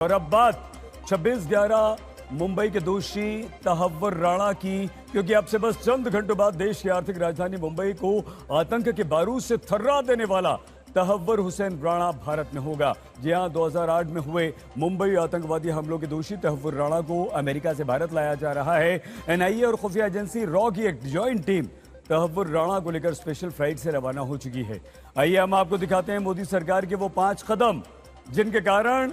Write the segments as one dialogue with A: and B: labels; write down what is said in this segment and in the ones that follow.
A: और अब बात 26/11 मुंबई के दोषी तहव्वुर राणा की, क्योंकि अब से बस चंद घंटों बाद देश की आर्थिक राजधानी मुंबई को आतंक के बारूद से थर्रा देने वाला तहव्वुर हुसैन राणा भारत में होगा। जी हां, 2008 में हुए मुंबई आतंकवादी हमलों के दोषी तहव्वुर राणा को अमेरिका से भारत लाया जा रहा है। एनआईए और खुफिया एजेंसी रॉ की एक ज्वाइंट टीम तहव्वुर राणा को लेकर स्पेशल फ्लाइट से रवाना हो चुकी है। आइए हम आपको दिखाते हैं मोदी सरकार के वो 5 कदम जिनके कारण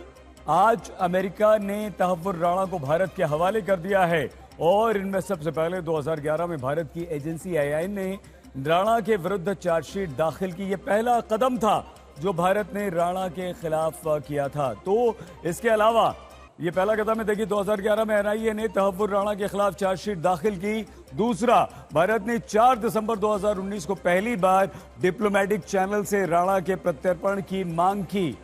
A: आज अमेरिका ने तहव्वुर राणा को भारत के हवाले कर दिया है। और इनमें सबसे पहले 2011 में भारत की एजेंसी आईआईएन ने राणा के विरुद्ध चार्जशीट दाखिल की। यह पहला कदम था जो भारत ने राणा के खिलाफ किया था। तो इसके अलावा ये पहला कदम है। देखिए, 2011 में एनआईए ने तहव्वुर राणा के खिलाफ चार्जशीट दाखिल की। दूसरा, भारत ने 4 दिसंबर 2019 को पहली बार डिप्लोमेटिक चैनल से राणा के प्रत्यर्पण की मांग की।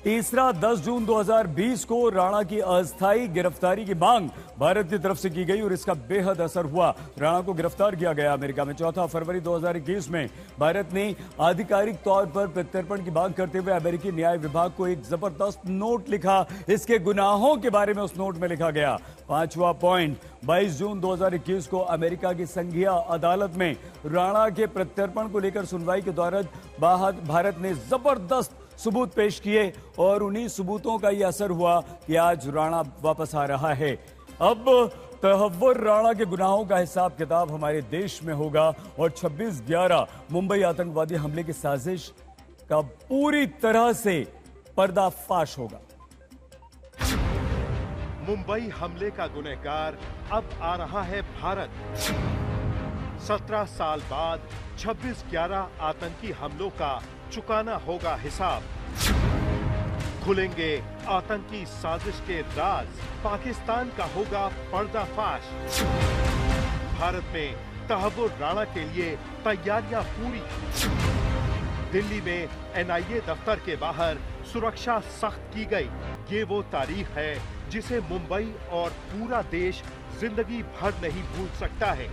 A: तीसरा, 10 जून 2020 को राणा की अस्थायी गिरफ्तारी की मांग भारत की तरफ से की गई और इसका बेहद असर हुआ। राणा को गिरफ्तार किया गया अमेरिका में। चौथा, फरवरी 2021 में भारत ने आधिकारिक तौर पर प्रत्यर्पण की मांग करते हुए अमेरिकी न्याय विभाग को एक जबरदस्त नोट लिखा। इसके गुनाहों के बारे में उस नोट में लिखा गया। पांचवा पॉइंट, 22 जून 2021 को अमेरिका की संघीय अदालत में राणा के प्रत्यर्पण को लेकर सुनवाई के दौरान भारत ने जबरदस्त सबूत पेश किए और उन्हीं सबूतों का यह असर हुआ कि आज राणा वापस आ रहा है। अब तहव्वुर राणा के गुनाहों का हिसाब किताब हमारे देश में होगा और 26/11 मुंबई आतंकवादी हमले की साजिश का पूरी तरह से पर्दाफाश होगा।
B: मुंबई हमले का गुनहगार अब आ रहा है भारत। 17 साल बाद 26/11 आतंकी हमलों का चुकाना होगा हिसाब। खुलेंगे आतंकी साजिश के राज। पाकिस्तान का होगा पर्दाफाश। भारत में तहव्वुर राणा के लिए तैयारियां पूरी। दिल्ली में एनआईए दफ्तर के बाहर सुरक्षा सख्त की गई। ये वो तारीख है जिसे मुंबई और पूरा देश जिंदगी भर नहीं भूल सकता है।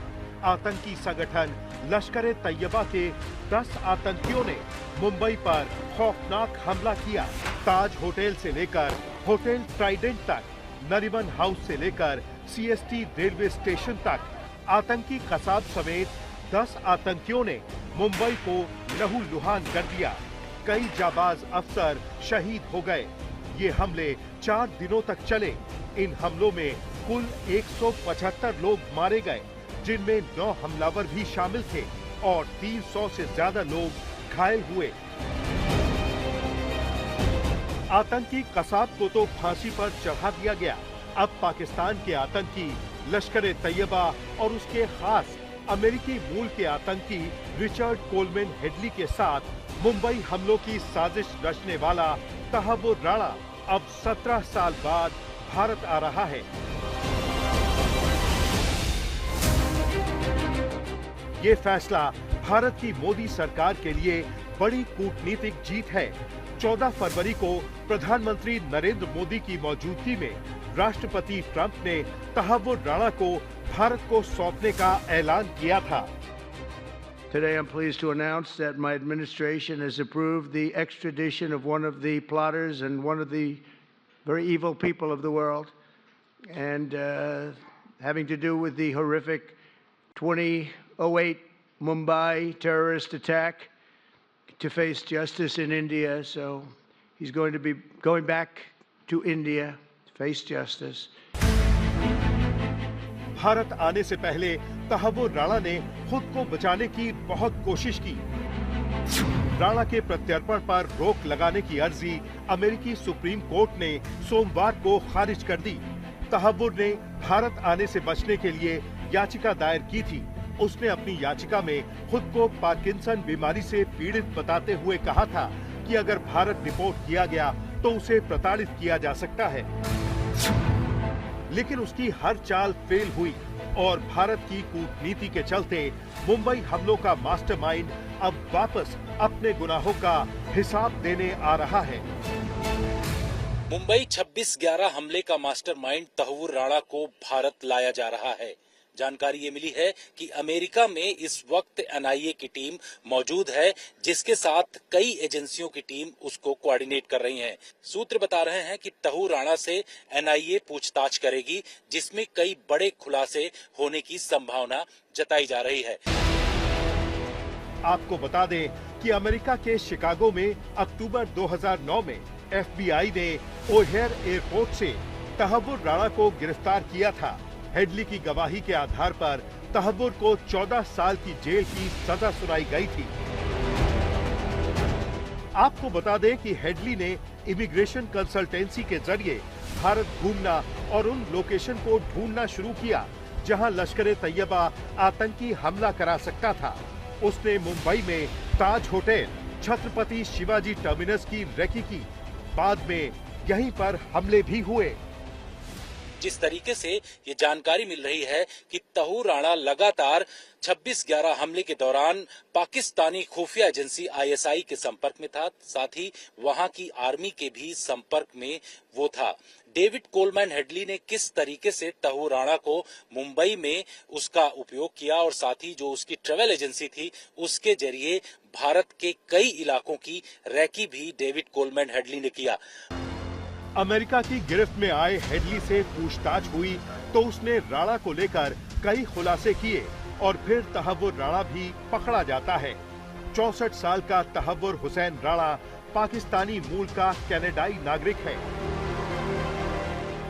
B: आतंकी संगठन लश्कर-ए-तैयबा के 10 आतंकियों ने मुंबई पर खौफनाक हमला किया। ताज होटल से लेकर होटल ट्राइडेंट तक, नरीमन हाउस से लेकर सीएसटी रेलवे स्टेशन तक आतंकी कसाब समेत 10 आतंकियों ने मुंबई को लहूलुहान कर दिया। कई जाबाज अफसर शहीद हो गए। ये हमले 4 दिनों तक चले। इन हमलों में कुल 175 लोग मारे गए, जिनमें 9 हमलावर भी शामिल थे और 300 से ज्यादा लोग घायल हुए। आतंकी कसाब को तो फांसी पर चढ़ा दिया गया। अब पाकिस्तान के आतंकी लश्कर-ए-तैयबा और उसके खास अमेरिकी मूल के आतंकी रिचर्ड कोलमैन हेडली के साथ मुंबई हमलों की साजिश रचने वाला तहव्वुर राणा अब 17 साल बाद भारत आ रहा है। ये फैसला भारत की मोदी सरकार के लिए बड़ी कूटनीतिक जीत है। 14 फरवरी को प्रधानमंत्री नरेंद्र मोदी की मौजूदगी में राष्ट्रपति ट्रंप ने तहव्वुर राणा को भारत को सौंपने का ऐलान किया था।
C: Today I'm pleased to announce that my administration has approved the extradition of one of the plotters and one of the very evil people of the world, and having to do with the horrific 2008 Mumbai terrorist attack, to face justice in India. So he's going to be going back to India to face justice.
B: Bharat आने से पहले तहव्वुर राणा ने खुद को बचाने की बहुत कोशिश की। राणा के प्रत्यर्पण पर रोक लगाने की अर्जी अमेरिकी सुप्रीम कोर्ट ने सोमवार को खारिज कर दी। तहव्वुर ने भारत आने से बचने के लिए याचिका दायर की थी। उसने अपनी याचिका में खुद को पार्किंसन बीमारी से पीड़ित बताते हुए कहा था कि अगर भारत रिपोर्ट किया गया तो उसे प्रताड़ित किया जा सकता है। लेकिन उसकी हर चाल फेल हुई और भारत की कूटनीति के चलते मुंबई हमलों का मास्टरमाइंड अब वापस अपने गुनाहों का हिसाब देने आ रहा है।
D: मुंबई 26/11 हमले का मास्टरमाइंड तहव्वुर राणा को भारत लाया जा रहा है। जानकारी ये मिली है कि अमेरिका में इस वक्त एनआईए की टीम मौजूद है, जिसके साथ कई एजेंसियों की टीम उसको कोऑर्डिनेट कर रही है। सूत्र बता रहे हैं कि तहु राणा से एनआईए पूछताछ करेगी, जिसमें कई बड़े खुलासे होने की संभावना जताई जा रही है।
B: आपको बता दें कि अमेरिका के शिकागो में अक्टूबर 2009 में एफबीआई ने ओहेयर एयरपोर्ट से तहव्वुर राणा को गिरफ्तार किया था। हेडली की गवाही के आधार पर तहव्वुर को 14 साल की जेल की सजा सुनाई गई थी। आपको बता दें कि हेडली ने इमिग्रेशन कंसल्टेंसी के जरिए भारत घूमना और उन लोकेशन को ढूंढना शुरू किया जहां लश्कर-ए-तैयबा आतंकी हमला करा सकता था। उसने मुंबई में ताज होटल, छत्रपति शिवाजी टर्मिनस की रेकी की। बाद में यहीं पर हमले भी हुए।
D: जिस तरीके से ये जानकारी मिल रही है कि तहु राणा लगातार 26/11 हमले के दौरान पाकिस्तानी खुफिया एजेंसी आईएसआई के संपर्क में था, साथ ही वहां की आर्मी के भी संपर्क में वो था। डेविड कोलमैन हेडली ने किस तरीके से तहु राणा को मुंबई में उसका उपयोग किया और साथ ही जो उसकी ट्रेवल एजेंसी थी उसके जरिए भारत के कई इलाकों की रैकी भी डेविड कोलमैन हेडली ने किया।
B: अमेरिका की गिरफ्त में आए हेडली से पूछताछ हुई तो उसने राणा को लेकर कई खुलासे किए और फिर तहव्वुर राणा भी पकड़ा जाता है। 64 साल का तहव्वुर हुसैन राणा पाकिस्तानी मूल का कनाडाई नागरिक है।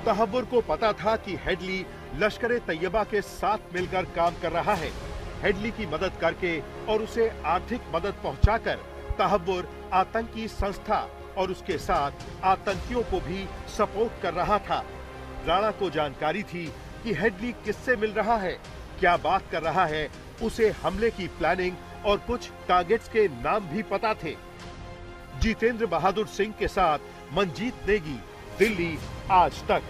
B: तहव्वुर को पता था कि हेडली लश्कर-ए-तैयबा के साथ मिलकर काम कर रहा है। हेडली की मदद करके और उसे आर्थिक मदद पहुंचाकर तहव्वुर आतंकी संस्था और उसके साथ आतंकियों को भी सपोर्ट कर रहा था। राणा को जानकारी थी कि हेडली किससे मिल रहा है, क्या बात कर रहा है। उसे हमले की प्लानिंग और कुछ टारगेट्स के नाम भी पता थे। जितेंद्र बहादुर सिंह के साथ मंजीत नेगी, दिल्ली आज तक।